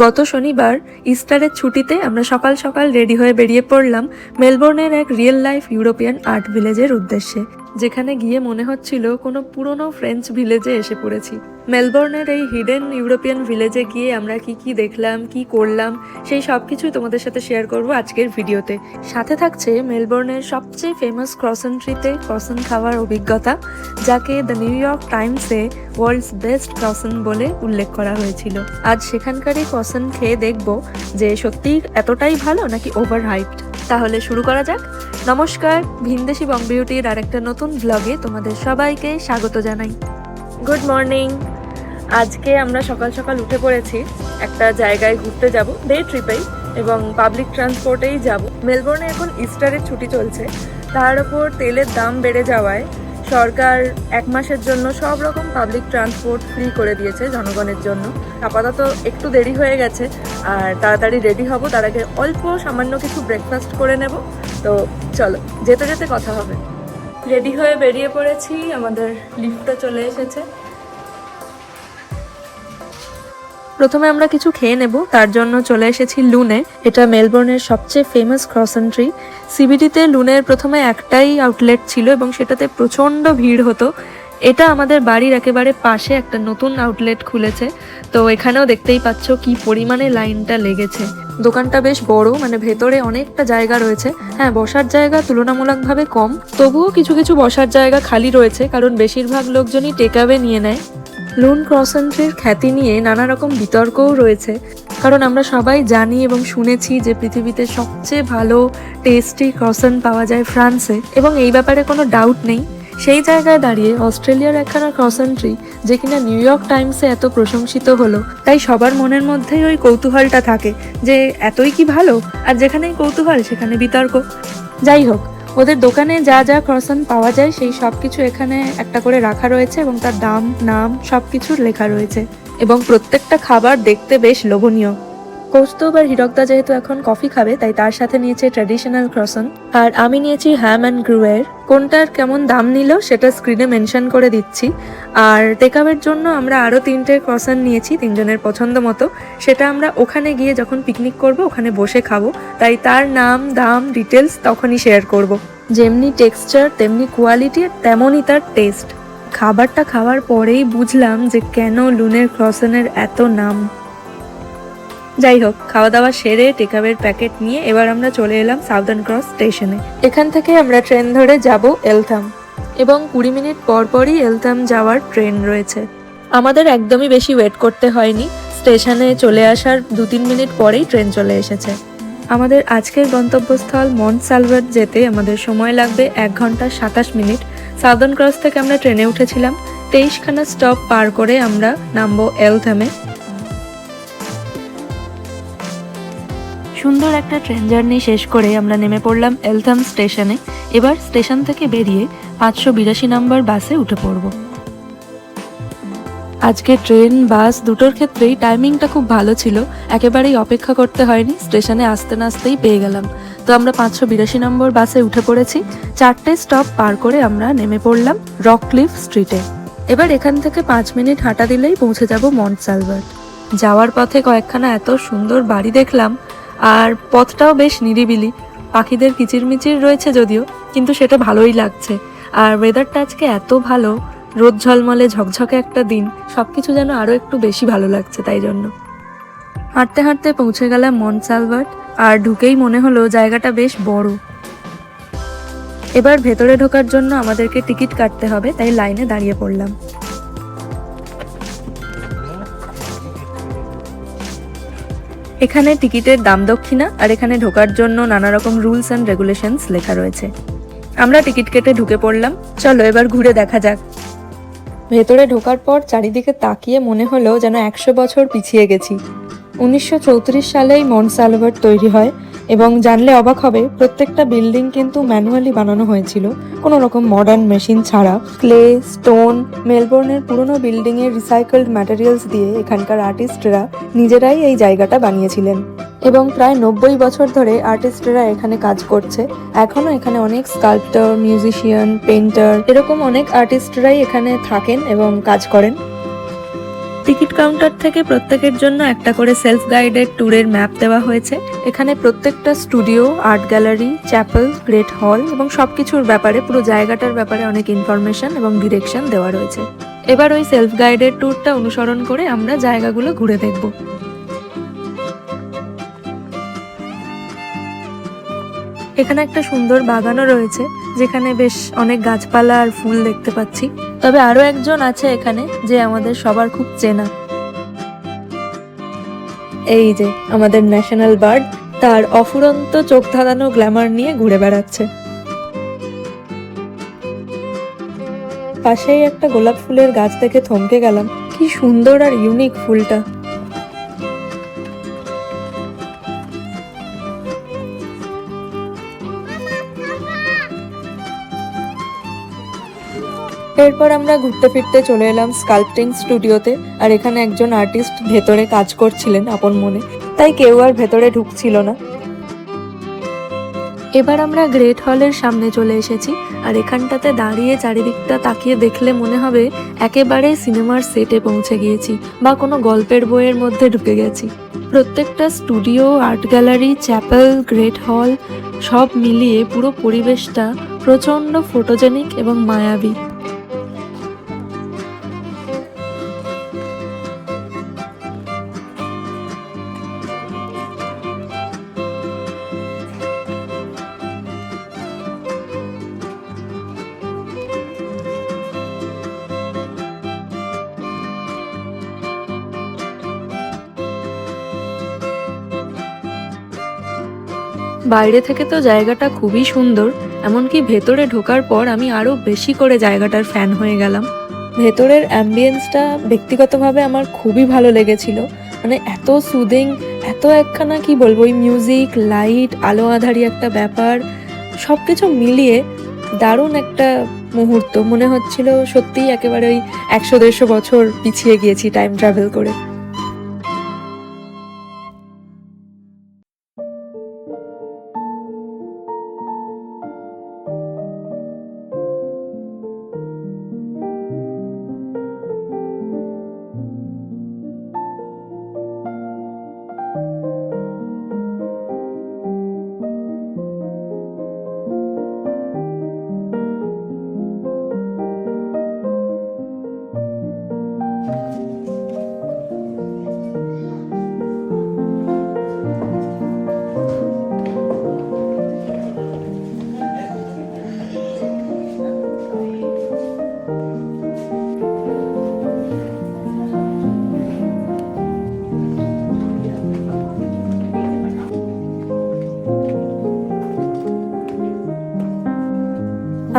গত শনিবার ইস্টারের ছুটিতে আমরা সকাল সকাল রেডি হয়ে বেরিয়ে পড়লাম মেলবোর্নের এক রিয়েল লাইফ ইউরোপিয়ান আর্ট ভিলেজের উদ্দেশ্যে, যেখানে গিয়ে মনে হচ্ছিল কোনো পুরনো ফ্রেঞ্চ ভিলেজে এসে পড়েছি। মেলবোর্নের এই হিডেন ইউরোপিয়ান ভিলেজে গিয়ে আমরা কি দেখলাম, কি করলাম, সেই সব কিছুই তোমাদের সাথে শেয়ার করব আজকের ভিডিওতে। সাথে থাকছে মেলবোর্নের সবচেয়ে ফেমাস ক্রসেন্ট্রিতে ক্রসেন্ট খাওয়ার অভিজ্ঞতা, যাকে দ্য নিউ ইয়র্ক টাইমসে ওয়ার্ল্ডস বেস্ট ক্রসেন্ট বলে উল্লেখ করা হয়েছিল। আজ সেখানকারই ক্রসেন্ট খেয়ে দেখব যে সত্যিই এতটাই ভালো নাকি ওভার হাইপড। তাহলে শুরু করা যাক। নমস্কার, ভিনদেশি বং বিউটির আরেকটা নতুন ব্লগে তোমাদের সবাইকে স্বাগত জানাই। Good morning. আজকে আমরা সকাল সকাল উঠে পড়েছি, একটা জায়গায় ঘুরতে যাব, ডে ট্রিপেই, এবং পাবলিক ট্রান্সপোর্টেই যাব। মেলবোর্নে এখন ইস্টারের ছুটি চলছে, তার উপর তেলের দাম বেড়ে যাওয়ায় সরকার 1 মাসের জন্য সব রকম পাবলিক ট্রান্সপোর্ট ফ্রি করে দিয়েছে জনগণের জন্য। আপাতত একটু দেরি হয়ে গেছে, আর তাড়াতাড়ি রেডি হব, তার আগে অল্প সামান্য কিছু ব্রেকফাস্ট করে নেব। তো চলো, যেতে যেতে কথা হবে। রেডি হয়ে বেরিয়ে পড়েছি, আমাদের লিফটটা চলে এসেছে। প্রথমে আমরা কিছু খেয়ে নেব, তার জন্য চলে এসেছি লুনে। এটা মেলবোর্নের সবচেয়ে ফেমাস ক্রসেন্ট্রি। সিবিডিতে লুনের প্রথমে একটাই আউটলেট ছিল এবং সেটাতে প্রচণ্ড ভিড় হতো। এটা আমাদের বাড়ির একেবারে পাশে একটা নতুন আউটলেট খুলেছে, তো এখানেও দেখতেই পাচ্ছ কি পরিমাণে লাইনটা লেগেছে। দোকানটা বেশ বড়, মানে ভেতরে অনেকটা জায়গা রয়েছে। হ্যাঁ, বসার জায়গা তুলনামূলকভাবে কম, তবুও কিছু কিছু বসার জায়গা খালি রয়েছে, কারণ বেশিরভাগ লোকজনই টেকঅ্যাওয়ে নিয়ে নেয়। লুন ক্রসেন্ট্রির খ্যাতি নিয়ে নানা রকম বিতর্কও রয়েছে, কারণ আমরা সবাই জানি এবং শুনেছি যে পৃথিবীতে সবচেয়ে ভালো টেস্টি ক্রসেন্ট পাওয়া যায় ফ্রান্সে, এবং এই ব্যাপারে কোনো ডাউট নেই। সেই জায়গায় দাঁড়িয়ে অস্ট্রেলিয়ার একখানা ক্রসেন্ট্রি যে কিনা নিউ ইয়র্ক টাইমসে এত প্রশংসিত হলো, তাই সবার মনের মধ্যেই ওই কৌতূহলটা থাকে যে এতই কি ভালো, আর যেখানেই কৌতূহল সেখানে বিতর্ক। যাই হোক, ওদের দোকানে যা যা ক্রসেন্ট পাওয়া যায় সেই সব কিছু এখানে একটা করে রাখা রয়েছে, এবং তার দাম, নাম সব কিছুর লেখা রয়েছে, এবং প্রত্যেকটা খাবার দেখতে বেশ লোভনীয়। কৌস্তব আর হিরকদা যেহেতু এখন কফি খাবে, তাই তার সাথে নিয়েছে ট্র্যাডিশনাল ক্রসেন্ট, আর আমি নিয়েছি হ্যাম অ্যান্ড গ্রুয়ের। কোনটার কেমন দাম নিল সেটা স্ক্রিনে মেনশন করে দিচ্ছি। আর টেকআওয়ের জন্য আমরা আরও 3টে ক্রসেন্ট নিয়েছি, 3জনের পছন্দ মতো। সেটা আমরা ওখানে গিয়ে যখন পিকনিক করব ওখানে বসে খাবো, তাই তার নাম, দাম, ডিটেলস তখনই শেয়ার করব। যেমনি টেক্সচার তেমনি কোয়ালিটি, তেমনই তার টেস্ট। খাবারটা খাওয়ার পরেই বুঝলাম যে কেন লুনের ক্রসেন্টের এত নাম। যাই হোক, খাওয়া দাওয়া সেরে টেকআওয়ের প্যাকেট নিয়ে এবার আমরা চলে এলাম সাউদার্ন ক্রস স্টেশনে। এখান থেকে আমরা ট্রেন ধরে যাব এলথাম, এবং 20 মিনিট পরই এলথাম যাওয়ার ট্রেন রয়েছে। আমাদের একদমই বেশি ওয়েট করতে হয়নি, স্টেশনে চলে আসার 2-3 মিনিট পরেই ট্রেন চলে এসেছে। আমাদের আজকের গন্তব্যস্থল মন্টসালভার্ট যেতে আমাদের সময় লাগবে 1 ঘন্টা 27 মিনিট। সাউদার্ন ক্রস থেকে আমরা ট্রেনে উঠেছিলাম, 23খানা স্টপ পার করে আমরা নামবো এলথামে। সুন্দর একটা ট্রেন জার্নি শেষ করে আমরা নেমে পড়লাম এলথাম স্টেশনে। এবার স্টেশন থেকে বেরিয়ে 582 নম্বর বাসে উঠে পড়ব। আজকে ট্রেন বাস দুটোর ক্ষেত্রেই টাইমিংটা খুব ভালো ছিল, একেবারেই অপেক্ষা করতে হয়নি, স্টেশনে আসতে না আসতেই পেয়ে গেলাম। তো আমরা 582 নম্বর বাসে উঠে পড়েছি। 4টে স্টপ পার করে আমরা নেমে পড়লাম রকক্লিফ স্ট্রিটে। এবার এখান থেকে 5 মিনিট হাঁটা দিলেই পৌঁছে যাব মন্টসালভার্ট। যাওয়ার পথে কয়েকখানা এত সুন্দর বাড়ি দেখলাম, আর পথটাও বেশ নিরিবিলি, পাখিদের কিচিরমিচির রয়েছে যদিও, কিন্তু সেটা ভালোই লাগছে। আর ওয়েদারটা আজকে এত ভালো, রোদ ঝলমলে ঝকঝকে একটা দিন, সবকিছু যেন আরো একটু বেশি ভালো লাগছে। তাই জন্য হাঁটতে হাঁটতে পৌঁছে গেলাম মন্টসালভার্ট, আর ঢুকেই মনে হলো জায়গাটা বেশ বড়। এবার ভেতরে ঢোকার জন্য আমাদেরকে টিকিট কাটতে হবে, তাই লাইনে দাঁড়িয়ে পড়লাম। এখানে টিকিটের দাম দক্ষিণা, আর এখানে ঢোকার জন্য নানা রকম রুলস অ্যান্ড রেগুলেশনস লেখা রয়েছে। আমরা টিকিট কেটে ঢুকে পড়লাম। চলো এবার ঘুরে দেখা যাক। ভেতরে ঢোকার পর চারিদিকে তাকিয়ে মনে হলো যেন 100 বছর পিছিয়ে গেছি। 1934 সালেই মন্টসালভার্ট তৈরি হয়, এবং জানলে অবাক হবে প্রত্যেকটা বিল্ডিং কিন্তু ম্যানুয়ালি বানানো হয়েছিল, কোনো রকম মডার্ন মেশিন ছাড়া। ক্লে, স্টোন, মেলবোর্নের পুরনো বিল্ডিং এর রিসাইকেলড ম্যাটেরিয়ালস দিয়ে এখানকার আর্টিস্টরা নিজেরাই এই জায়গাটা বানিয়েছিলেন, এবং প্রায় 90 বছর ধরে আর্টিস্টরা এখানে কাজ করছে। এখনো এখানে অনেক স্কাল্পটর, মিউজিশিয়ান, পেইন্টার, এরকম অনেক আর্টিস্টরাই এখানে থাকেন এবং কাজ করেন। টিকিট কাউন্টার থেকে প্রত্যেকের জন্য একটা করে সেলফ গাইডেড ট্যুরের ম্যাপ দেওয়া হয়েছে। এখানে প্রত্যেকটা studio, art gallery, chapel, great hall এবং সবকিছুর ব্যাপারে, পুরো জায়গাটার ব্যাপারে অনেক ইনফরমেশন এবং ডিরেকশন দেওয়া রয়েছে। এবার ওই সেলফ গাইডেড ট্যুরটা অনুসরণ করে আমরা জায়গাগুলো ঘুরে দেখব। এখানে একটা সুন্দর বাগানও রয়েছে, যেখানে বেশ অনেক গাছপালা আর ফুল দেখতে পাচ্ছি। তবে আরো একজন আছে এখানে যে আমাদের সবার খুব চেনা, এই যে আমাদের ন্যাশনাল বার্ড, তার অফুরন্ত চোখ ধাঁধানো গ্ল্যামার নিয়ে ঘুরে বেড়াচ্ছে। পাশেই একটা গোলাপ ফুলের গাছ দেখে থমকে গেলাম, কি সুন্দর আর ইউনিক ফুলটা। এরপর আমরা ঘুরতে ফিরতে চলে এলাম স্কাল্পটিং স্টুডিওতে, আর এখানে একজন আর্টিস্ট ভেতরে কাজ করছিলেন আপন মনে, তাই কেউ আর ভেতরে ঢুকছিল না। এবার আমরা গ্রেট হলের সামনে চলে এসেছি, আর এখানটাতে দাঁড়িয়ে চারিদিকটা তাকিয়ে দেখলে মনে হবে একেবারে সিনেমার সেটে পৌঁছে গিয়েছি বা কোনো গল্পের বইয়ের মধ্যে ঢুকে গেছি। প্রত্যেকটা studio, art gallery, chapel, great hall সব মিলিয়ে পুরো পরিবেশটা প্রচণ্ড ফটোজেনিক এবং মায়াবী। বাইরে থেকে তো জায়গাটা খুবই সুন্দর, এমনকি ভেতরে ঢোকার পর আমি আরো বেশি করে জায়গাটার ফ্যান হয়ে গেলাম। ভেতরের অ্যাম্বিয়েন্সটা ব্যক্তিগতভাবে আমার খুবই ভালো লেগেছিল, মানে এত সুদিং, এত একখানা কি বলবো, ওই মিউজিক, লাইট, আলো আধারি একটা ব্যাপার, সবকিছু মিলিয়ে দারুণ একটা মুহূর্ত। মনে হচ্ছিল সত্যিই একেবারে ওই 100-150 বছর পিছিয়ে গিয়েছি টাইম ট্রাভেল করে।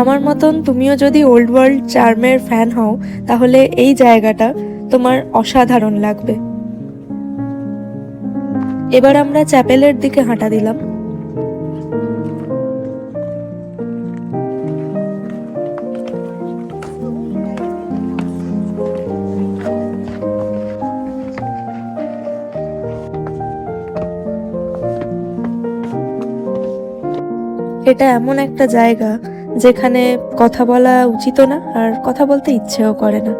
আমার মতন তুমিও যদি ওল্ড ওয়ার্ল্ড চার্মের ফ্যান হও, তাহলে এই জায়গাটা তোমার অসাধারণ লাগবে। এবার আমরা চ্যাপেলের দিকে হাঁটা দিলাম। এটা এমন একটা জায়গা যেখানে কথা বলা উচিত না, আর কথা বলতে ইচ্ছেও করে না।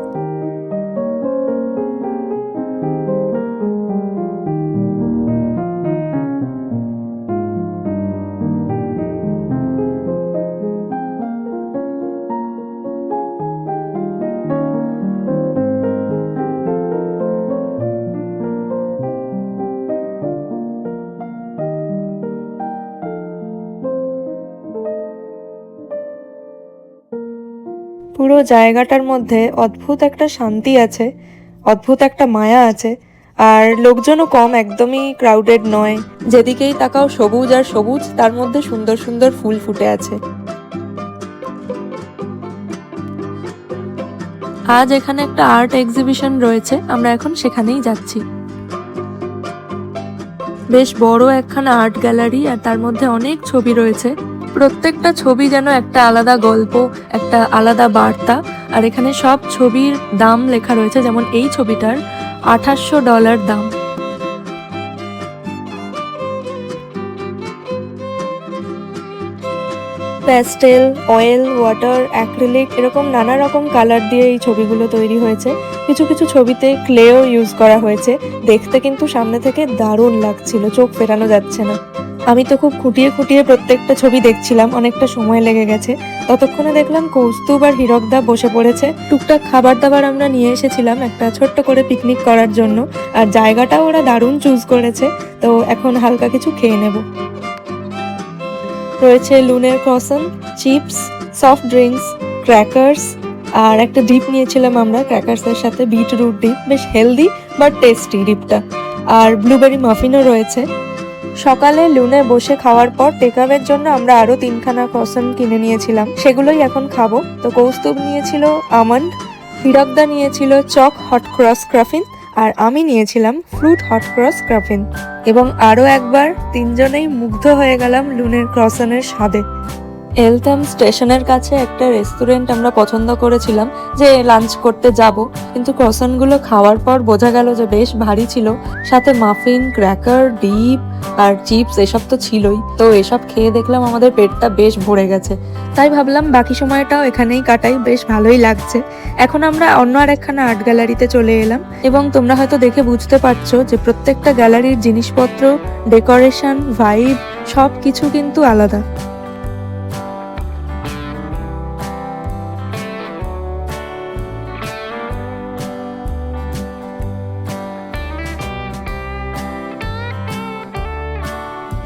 পুরো জায়গাটার মধ্যে অদ্ভুত একটা শান্তি আছে, অদ্ভুত একটা মায়া আছে, আর লোকজনও কম, একদমই ক্রাউডেড নয়। যেদিকেই তাকাও সবুজ আর সবুজ, তার মধ্যে সুন্দর সুন্দর ফুল ফুটে আছে। আজ এখানে একটা আর্ট এক্সিবিশন রয়েছে, আমরা এখন সেখানেই যাচ্ছি। বেশ বড় একখানা আর্ট গ্যালারি, আর তার মধ্যে অনেক ছবি রয়েছে। প্রত্যেকটা ছবি যেন একটা আলাদা গল্প, একটা আলাদা বার্তা। আর এখানে সব ছবির দাম লেখা রয়েছে, যেমন এই ছবিটার $2800 দাম। প্যাস্টেল, অয়েল, ওয়াটার, অ্যাক্রিলিক, এরকম নানা রকম কালার দিয়ে এই ছবিগুলো তৈরি হয়েছে। কিছু কিছু ছবিতে ক্লেও ইউজ করা হয়েছে, দেখতে কিন্তু সামনে থেকে দারুণ লাগছিল, চোখ ফেরানো যাচ্ছে না। আমি তো খুব খুঁটিয়ে খুঁটিয়ে প্রত্যেকটা ছবি দেখছিলাম, অনেকটা সময় লেগে গেছে। ততক্ষণে দেখলাম কৌস্তুভ আর হীরকদা বসে পড়েছে। টুকটাক খাবার দাবার আমরা নিয়ে এসেছিলাম একটা ছোট্ট করে পিকনিক করার জন্য, আর জায়গাটাও ওরা দারুণ চুজ করেছে। তো এখন হালকা কিছু খেয়ে নেব। রয়েছে লুনের croissant, chips, soft drinks, crackers, আর একটা ডিপ নিয়েছিলাম আমরা ক্র্যাকার্সের সাথে, বিটরুট ডিপ, বেশ হেলদি বাট টেস্টি ডিপটা। আর ব্লুবেরি মাফিনও রয়েছে। সকালে লুনে বসে খাওয়ার পর টেকআওয়ের জন্য আমরা আরো 3খানা ক্রসন কিনে নিয়েছিলাম, সেগুলোই এখন খাবো। তো কৌস্তুভ নিয়েছিল আমন্ড, হীরকদা নিয়েছিল চক হট ক্রস ক্রাফিন, আর আমি নিয়েছিলাম ফ্রুট হট ক্রস ক্রাফিন। এবং আরো একবার তিনজনেই মুগ্ধ হয়ে গেলাম লুনের ক্রসনের স্বাদে। এলথাম স্টেশনের কাছে একটা রেস্টুরেন্ট আমরা পছন্দ করেছিলাম যে লাঞ্চ করতে যাব, কিন্তু ক্রসনগুলো খাওয়ার পর বোঝা গেল যে বেশ ভারী ছিল, সাথে মাফিন, ক্র্যাকার, ডিপ আর চিপস এসব তো ছিলই। তো এসব খেয়ে দেখলাম আমাদের পেটটা বেশ ভরে গেছে, তাই ভাবলাম বাকি সময়টাও এখানেই কাটাই, বেশ ভালোই লাগছে। এখন আমরা অন্য আর একখানা আর্ট গ্যালারিতে চলে এলাম, এবং তোমরা হয়তো দেখে বুঝতে পারছো যে প্রত্যেকটা গ্যালারির জিনিসপত্র, ডেকোরেশন, ভাইব সব কিছু কিন্তু আলাদা।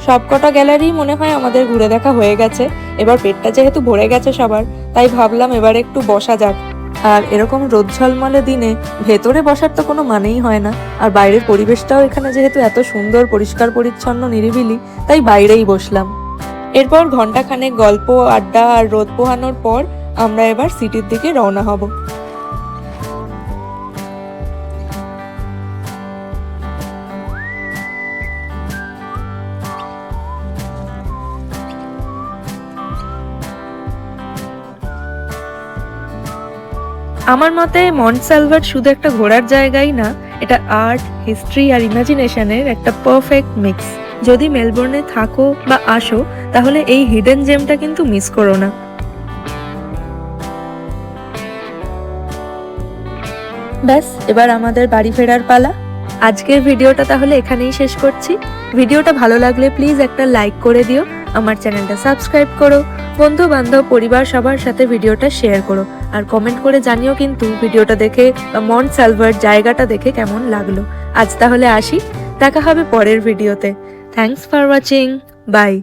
সবকটা গ্যালারি মনে হয় আমাদের ঘুরে দেখা হয়ে গেছে। এবার পেটটা যেহেতু ভরে গেছে সবার, তাই ভাবলাম এবার একটু বসা যাক। আর এরকম রোদ ঝলমলে দিনে ভেতরে বসার তো কোনো মানেই হয় না, আর বাইরের পরিবেশটাও এখানে যেহেতু এত সুন্দর, পরিষ্কার পরিচ্ছন্ন, নিরিবিলি, তাই বাইরেই বসলাম। এরপর ঘন্টাখানেক গল্প, আড্ডা আর রোদ পোহানোর পর আমরা এবার সিটির দিকে রওনা হব। আমার মতে মন্টসালভাট শুধু একটা ঘোরার জায়গাই না, এটা আর্ট, হিস্ট্রি আর ইমাজিনেশনের একটা পারফেক্ট মিক্স। যদি মেলবোর্নে থাকো বা আসো, তাহলে এই হিডেন জেমটা কিন্তু মিস করো না। ব্যাস, এবার আমাদের বাড়ি ফেরার পালা। আজকের ভিডিওটা তাহলে এখানেই শেষ করছি। ভিডিওটা ভালো লাগলে প্লিজ একটা লাইক করে দিও, আমার চ্যানেলটা সাবস্ক্রাইব করো, বন্ধু বান্ধব পরিবার সবার সাথে ভিডিওটা শেয়ার করো, আর কমেন্ট করে জানিও কিন্তু ভিডিওটা দেখে বা মন্টসালভাট জায়গাটা দেখে কেমন লাগলো। আজ তাহলে আসি, দেখা হবে পরের ভিডিওতে। Thanks for watching, by.